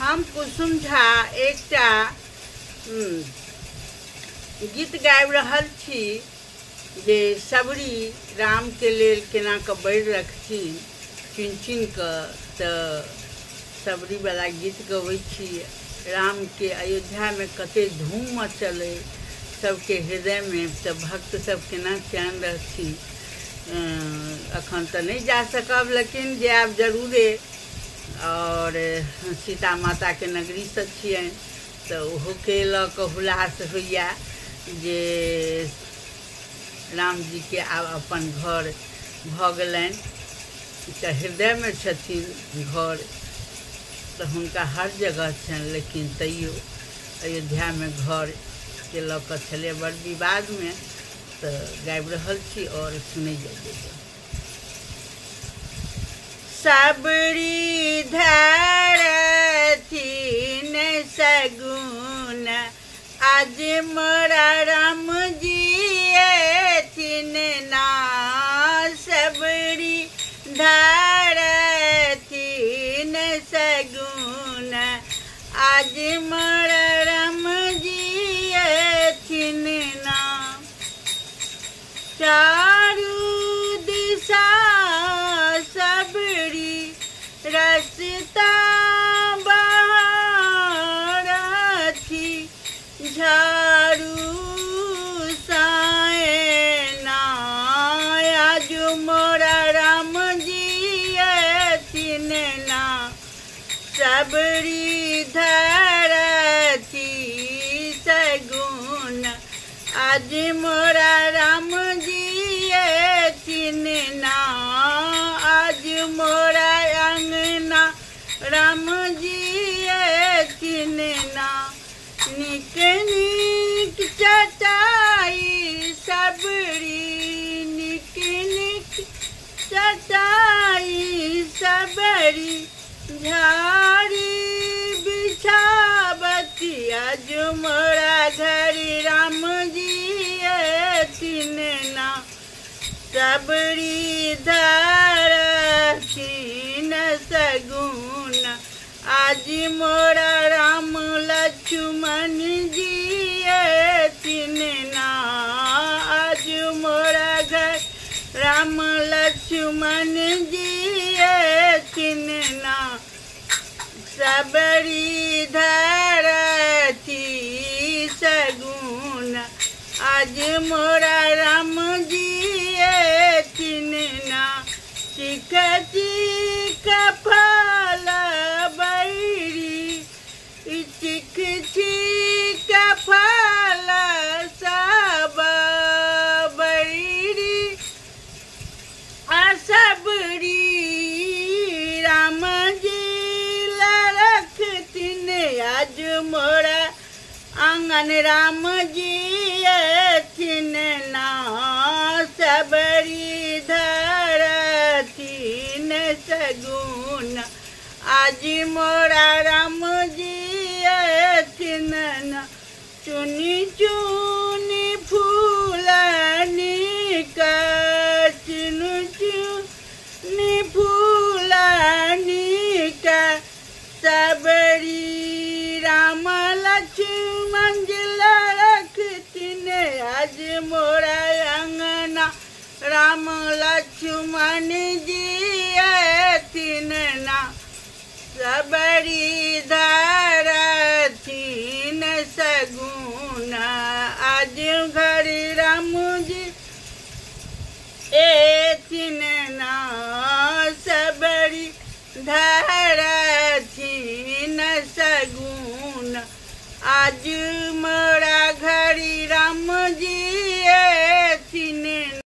हम कुसुम झा एकटा गीत गाबि रहल छी जे सबरी राम के लेल केना कऽ बढ़ि रखथिन चुनि चुनि कऽ। तऽ सबरी वाला गीत गबै छी। राम के अयोध्या में कते धूम मचल अइ सबके हृदय में। तऽ भक्त सब केना चैन रहथिन। अखन तऽ नहीं जा सकब लेकिन जायब जरूरे। और सीता माता के नगरी से छियनि तऽ ओहो के लऽ कऽ हुलास होइया जे राम जी के आब अपन घर भऽ गेलनि। तऽ हृदय में छथिन घर तऽ हुनका हर जगह छनि, लेकिन तैयो अयोध्या में घर के लऽ कऽ छलै बड़ विवाद में। तऽ गाबि रहल छी और सुनै जाइए। सबरी धरथिन सगुन आज मोरा राम जी एथिन ना। सबरी धरथिन सगुन आज मोरा राम जी एथिन ना। चारू दिशा सबरी रस्ता बहारथी झाड़ू सायना आज मोरा राम जी एथिन ना। सबरी धरती सगुन आज मोरा राम जी एथिन ना। आज मोरा अंगना राम जी एथिन ना। निक निक चटाई सबरी निक निक चटाई सबरी झाड़ी बिछावती आज मोरा घर राम जी एथिन ना। सबरी धरथिन सगुन आज मोरा राम लक्ष्मण जी एथिन ना। आज मोरा घर राम लक्ष्मण जी एथिन ना। सबरी धरती सगुन आज मोरा राम जी एथिन ना। चिक चिक फल बैरी चिक चिक फल सब बैरी सबरी राम जी रखथिन आज मोरा आंगन राम जी एथिन ना। सबरी धरथिन सगुन आज मोरा राम जी एथिन ना। चुनी चुनी फूलनी का चुन चुनी फूलनी का सबरी राम लक्ष्मण जी रखथिन आज मोरा अंगना राम लक्ष्मण जी एथिन ना। सबरी धरथिन सगुन आज घर राम जी एथिन ना। सबरी धरथिन सगुन आज